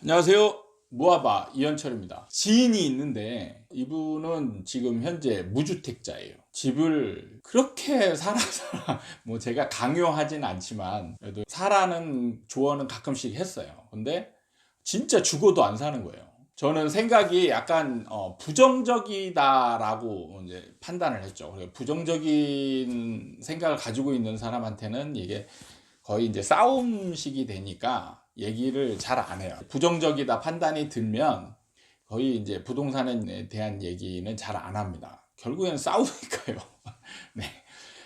안녕하세요. 무아바 이현철입니다. 지인이 있는데 이분은 지금 현재 무주택자예요. 집을 그렇게 뭐 제가 강요하진 않지만 그래도 사라는 조언은 가끔씩 했어요. 근데 진짜 죽어도 안 사는 거예요. 저는 생각이 약간 부정적이다라고 이제 판단을 했죠. 그래서 부정적인 생각을 가지고 있는 사람한테는 이게 거의 이제 싸움식이 되니까 얘기를 잘 안 해요. 부정적이다 판단이 들면 거의 이제 부동산에 대한 얘기는 잘 안 합니다. 결국에는 싸우니까요. 네.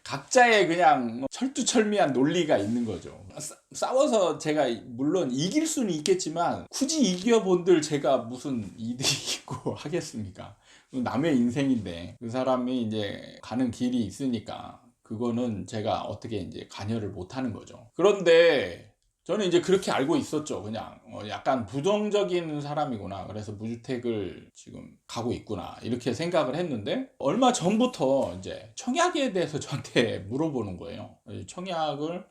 각자의 그냥 철두철미한 논리가 있는 거죠. 싸워서 제가 물론 이길 수는 있겠지만 굳이 이겨본들 제가 무슨 이득이고 하겠습니까? 남의 인생인데 그 사람이 이제 가는 길이 있으니까 그거는 제가 어떻게 이제 관여를 못 하는 거죠. 그런데 저는 이제 그렇게 알고 있었죠. 그냥 약간 부정적인 사람이구나. 그래서 무주택을 지금 가고 있구나. 이렇게 생각을 했는데 얼마 전부터 이제 청약에 대해서 저한테 물어보는 거예요. 청약을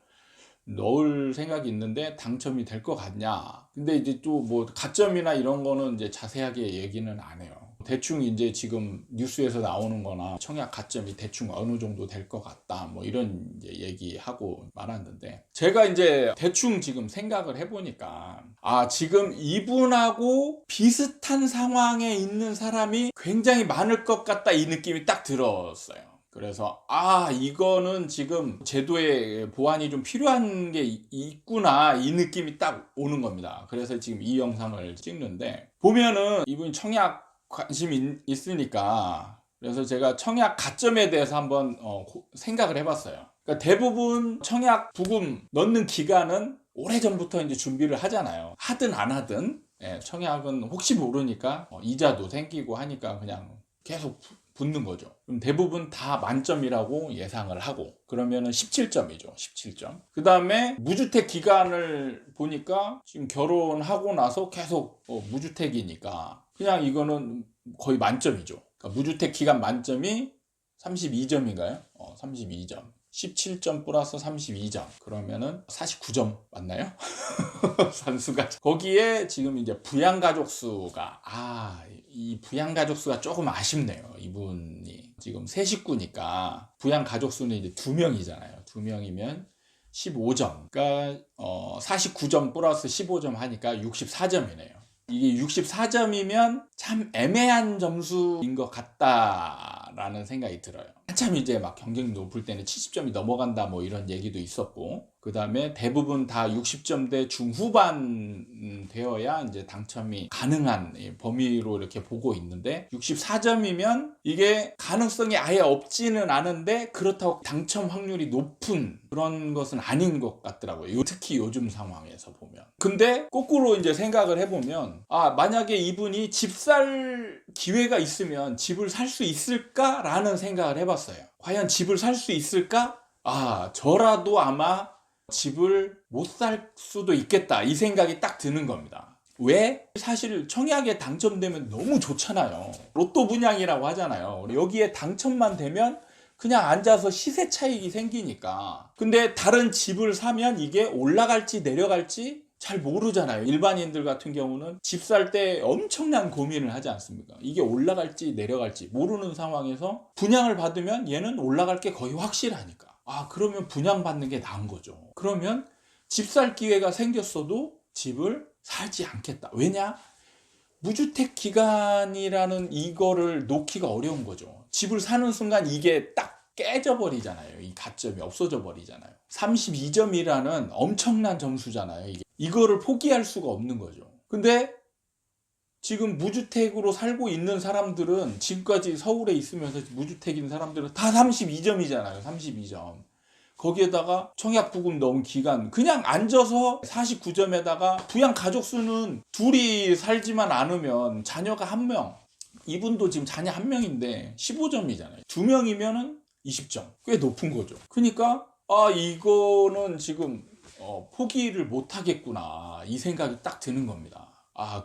넣을 생각이 있는데 당첨이 될 것 같냐. 근데 이제 또 뭐 가점이나 이런 거는 이제 자세하게 얘기는 안 해요. 대충 이제 지금 뉴스에서 나오는 거나 청약 가점이 대충 어느 정도 될 것 같다. 뭐 이런 이제 얘기하고 말았는데 제가 이제 대충 지금 생각을 해보니까 지금 이분하고 비슷한 상황에 있는 사람이 굉장히 많을 것 같다. 이 느낌이 딱 들었어요. 그래서 이거는 지금 제도의 보완이 좀 필요한 게 있구나 이 느낌이 딱 오는 겁니다. 그래서 지금 이 영상을 찍는데 보면은 이분이 청약 관심이 있으니까 그래서 제가 청약 가점에 대해서 한번 생각을 해봤어요. 그러니까 대부분 청약 부금 넣는 기간은 오래전부터 이제 준비를 하잖아요. 하든 안 하든 청약은 혹시 모르니까 이자도 생기고 하니까 그냥 계속 붙는 거죠. 그럼 대부분 다 만점이라고 예상을 하고 그러면은 17점이죠. 17점. 그 다음에 무주택 기간을 보니까 지금 결혼하고 나서 계속 무주택이니까 그냥 이거는 거의 만점이죠. 그러니까 무주택 기간 만점이 32점인가요? 32점. 17점 플러스 32점. 그러면은 49점 맞나요? 산수가. 거기에 지금 이제 부양가족 수가, 이 부양가족 수가 조금 아쉽네요. 이분이. 지금 세 식구니까 부양가족 수는 이제 2명이잖아요. 2명이면 15점. 그러니까 49점 플러스 15점 하니까 64점이네요. 이게 64점이면 참 애매한 점수인 것 같다라는 생각이 들어요. 한참 이제 막 경쟁이 높을 때는 70점이 넘어간다 뭐 이런 얘기도 있었고 그 다음에 대부분 다 60점대 중후반 되어야 이제 당첨이 가능한 범위로 이렇게 보고 있는데 64점이면 이게 가능성이 아예 없지는 않은데 그렇다고 당첨 확률이 높은 그런 것은 아닌 것 같더라고요. 특히 요즘 상황에서 보면. 근데 거꾸로 이제 생각을 해보면 만약에 이분이 집 살 기회가 있으면 집을 살 수 있을까라는 생각을 해봤어요. 과연 집을 살 수 있을까? 저라도 아마 집을 못 살 수도 있겠다 이 생각이 딱 드는 겁니다. 왜? 사실 청약에 당첨되면 너무 좋잖아요. 로또 분양이라고 하잖아요. 여기에 당첨만 되면 그냥 앉아서 시세 차익이 생기니까. 근데 다른 집을 사면 이게 올라갈지 내려갈지 잘 모르잖아요. 일반인들 같은 경우는 집 살 때 엄청난 고민을 하지 않습니까? 이게 올라갈지 내려갈지 모르는 상황에서 분양을 받으면 얘는 올라갈 게 거의 확실하니까. 그러면 분양받는 게 나은 거죠. 그러면 집 살 기회가 생겼어도 집을 살지 않겠다. 왜냐? 무주택 기간이라는 이거를 놓기가 어려운 거죠. 집을 사는 순간 이게 딱 깨져버리잖아요. 이 가점이 없어져 버리잖아요. 32점이라는 엄청난 점수잖아요. 이거를 포기할 수가 없는 거죠. 근데 지금 무주택으로 살고 있는 사람들은 지금까지 서울에 있으면서 무주택인 사람들은 다 32점이잖아요. 32점. 거기에다가 청약 부금 넣은 기간 그냥 앉아서 49점에다가 부양 가족 수는 둘이 살지만 않으면 자녀가 1명 이분도 지금 자녀 1명인데 15점이잖아요. 2명이면은 20점 꽤 높은 거죠. 그러니까 이거는 지금 포기를 못 하겠구나 이 생각이 딱 드는 겁니다.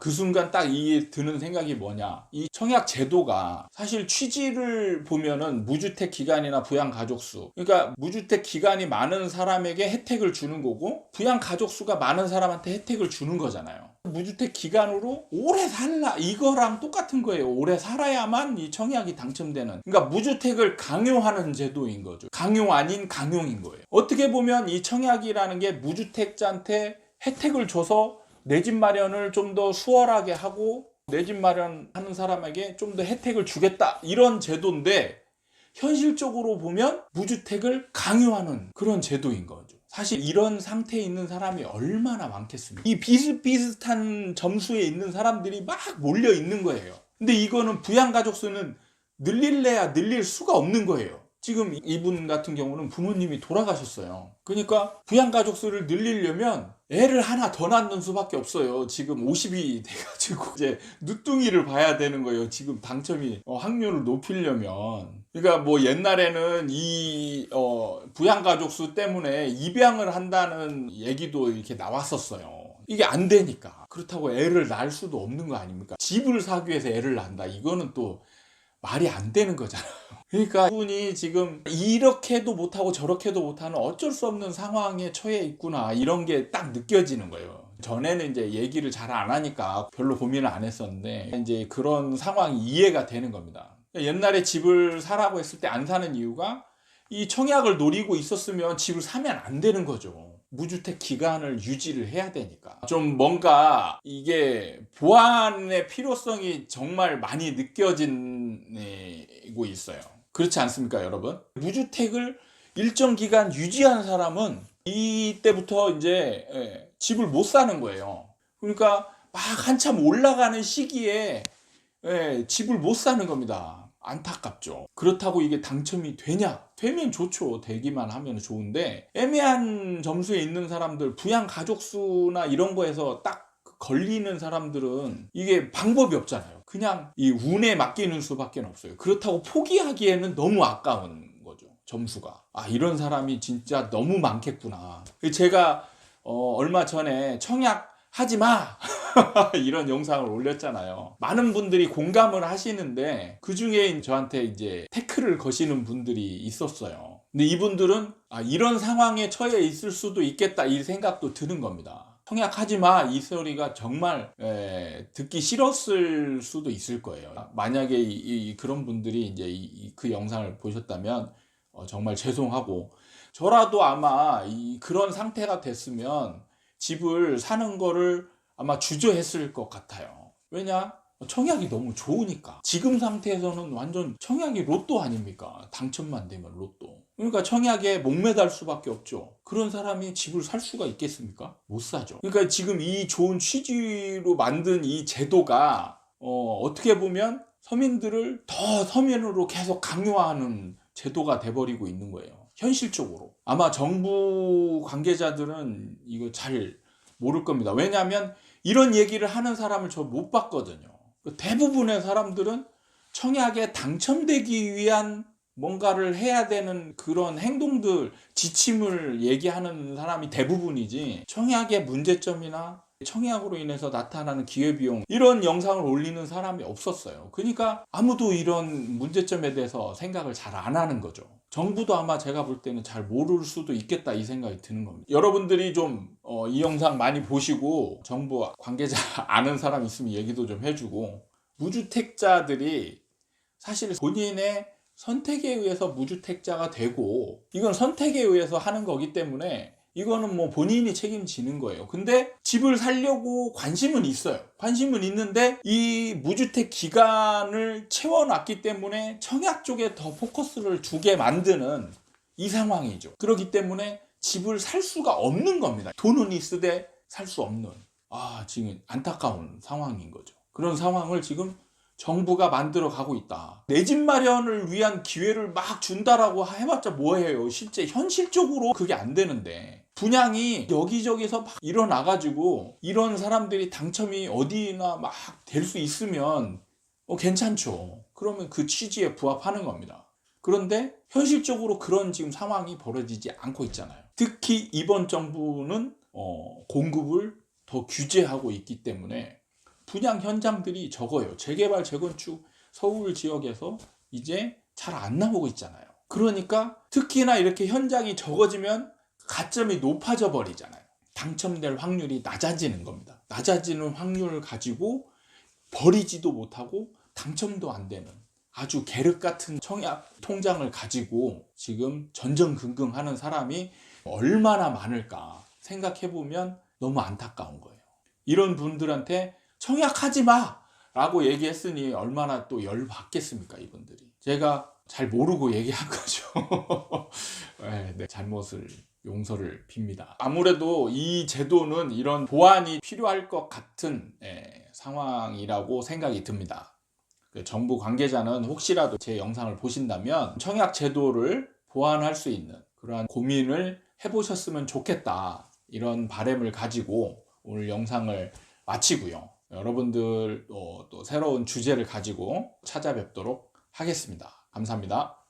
그 순간 딱 드는 생각이 뭐냐. 이 청약 제도가 사실 취지를 보면은 무주택 기간이나 부양 가족수. 그러니까 무주택 기간이 많은 사람에게 혜택을 주는 거고, 부양 가족수가 많은 사람한테 혜택을 주는 거잖아요. 무주택 기간으로 오래 살라. 이거랑 똑같은 거예요. 오래 살아야만 이 청약이 당첨되는. 그러니까 무주택을 강요하는 제도인 거죠. 강요 아닌 강용인 거예요. 어떻게 보면 이 청약이라는 게 무주택자한테 혜택을 줘서 내 집 마련을 좀 더 수월하게 하고 내 집 마련하는 사람에게 좀 더 혜택을 주겠다, 이런 제도인데, 현실적으로 보면 무주택을 강요하는 그런 제도인 거죠. 사실 이런 상태에 있는 사람이 얼마나 많겠습니까? 이 비슷비슷한 점수에 있는 사람들이 막 몰려 있는 거예요. 근데 이거는 부양가족 수는 늘릴래야 늘릴 수가 없는 거예요. 지금 이분 같은 경우는 부모님이 돌아가셨어요. 그러니까 부양가족 수를 늘리려면 애를 하나 더 낳는 수밖에 없어요. 지금 50이 돼가지고 이제 늦둥이를 봐야 되는 거예요. 지금 당첨이 확률을 높이려면. 그러니까 뭐 옛날에는 이 부양가족 수 때문에 입양을 한다는 얘기도 이렇게 나왔었어요. 이게 안 되니까. 그렇다고 애를 낳을 수도 없는 거 아닙니까? 집을 사기 위해서 애를 낳는다, 이거는 또 말이 안 되는 거잖아요. 그러니까 이분이 지금 이렇게도 못하고 저렇게도 못하는 어쩔 수 없는 상황에 처해 있구나, 이런 게 딱 느껴지는 거예요. 전에는 이제 얘기를 잘 안 하니까 별로 고민을 안 했었는데, 이제 그런 상황이 이해가 되는 겁니다. 옛날에 집을 사라고 했을 때 안 사는 이유가, 이 청약을 노리고 있었으면 집을 사면 안 되는 거죠. 무주택 기간을 유지를 해야 되니까. 좀 뭔가 이게 보완의 필요성이 정말 많이 느껴지고 있어요. 그렇지 않습니까, 여러분? 무주택을 일정 기간 유지한 사람은 이때부터 이제 집을 못 사는 거예요. 그러니까 막 한참 올라가는 시기에 집을 못 사는 겁니다. 안타깝죠. 그렇다고 이게 당첨이 되냐? 되면 좋죠. 되기만 하면 좋은데, 애매한 점수에 있는 사람들, 부양 가족수나 이런 거에서 딱 걸리는 사람들은 이게 방법이 없잖아요. 그냥 이 운에 맡기는 수밖에 없어요. 그렇다고 포기하기에는 너무 아까운 거죠, 점수가. 이런 사람이 진짜 너무 많겠구나. 제가 얼마 전에 청약 하지 마! 이런 영상을 올렸잖아요. 많은 분들이 공감을 하시는데, 그 중에 저한테 이제 태클을 거시는 분들이 있었어요. 근데 이분들은 이런 상황에 처해 있을 수도 있겠다, 이 생각도 드는 겁니다. 청약하지 마, 이 소리가 정말 듣기 싫었을 수도 있을 거예요. 만약에 그런 분들이 이제 그 영상을 보셨다면 정말 죄송하고, 저라도 아마 그런 상태가 됐으면 집을 사는 거를 아마 주저했을 것 같아요. 왜냐? 청약이 너무 좋으니까. 지금 상태에서는 완전 청약이 로또 아닙니까? 당첨만 되면 로또. 그러니까 청약에 목매달 수밖에 없죠. 그런 사람이 집을 살 수가 있겠습니까? 못 사죠. 그러니까 지금 이 좋은 취지로 만든 이 제도가 어떻게 보면 서민들을 더 서민으로 계속 강요하는 제도가 돼버리고 있는 거예요. 현실적으로. 아마 정부 관계자들은 이거 잘 모를 겁니다. 왜냐하면 이런 얘기를 하는 사람을 저 못 봤거든요. 대부분의 사람들은 청약에 당첨되기 위한 뭔가를 해야 되는 그런 행동들, 지침을 얘기하는 사람이 대부분이지, 청약의 문제점이나 청약으로 인해서 나타나는 기회비용, 이런 영상을 올리는 사람이 없었어요. 그러니까 아무도 이런 문제점에 대해서 생각을 잘 안 하는 거죠. 정부도 아마 제가 볼 때는 잘 모를 수도 있겠다, 이 생각이 드는 겁니다. 여러분들이 좀 이 영상 많이 보시고 정부 관계자 아는 사람 있으면 얘기도 좀 해주고, 무주택자들이 사실 본인의 선택에 의해서 무주택자가 되고, 이건 선택에 의해서 하는 거기 때문에 이거는 뭐 본인이 책임지는 거예요. 근데 집을 살려고 관심은 있어요. 관심은 있는데 이 무주택 기간을 채워놨기 때문에 청약 쪽에 더 포커스를 두게 만드는 이 상황이죠. 그렇기 때문에 집을 살 수가 없는 겁니다. 돈은 있으되 살 수 없는, 지금 안타까운 상황인 거죠. 그런 상황을 지금 정부가 만들어 가고 있다. 내 집 마련을 위한 기회를 막 준다라고 해봤자 뭐예요. 실제 현실적으로 그게 안 되는데, 분양이 여기저기서 막 일어나가지고 이런 사람들이 당첨이 어디나 막 될 수 있으면 괜찮죠. 그러면 그 취지에 부합하는 겁니다. 그런데 현실적으로 그런 지금 상황이 벌어지지 않고 있잖아요. 특히 이번 정부는 공급을 더 규제하고 있기 때문에 분양 현장들이 적어요. 재개발, 재건축 서울 지역에서 이제 잘 안 나오고 있잖아요. 그러니까 특히나 이렇게 현장이 적어지면 가점이 높아져 버리잖아요. 당첨될 확률이 낮아지는 겁니다. 낮아지는 확률을 가지고 버리지도 못하고 당첨도 안 되는 아주 계륵 같은 청약 통장을 가지고 지금 전전긍긍하는 사람이 얼마나 많을까 생각해보면 너무 안타까운 거예요. 이런 분들한테 청약하지 마! 라고 얘기했으니 얼마나 또 열받겠습니까, 이분들이. 제가 잘 모르고 얘기한 거죠. 네, 잘못을 용서를 빕니다. 아무래도 이 제도는 이런 보완이 필요할 것 같은 상황이라고 생각이 듭니다. 정부 관계자는 혹시라도 제 영상을 보신다면 청약 제도를 보완할 수 있는 그러한 고민을 해보셨으면 좋겠다, 이런 바람을 가지고 오늘 영상을 마치고요. 여러분들 또 새로운 주제를 가지고 찾아뵙도록 하겠습니다. 감사합니다.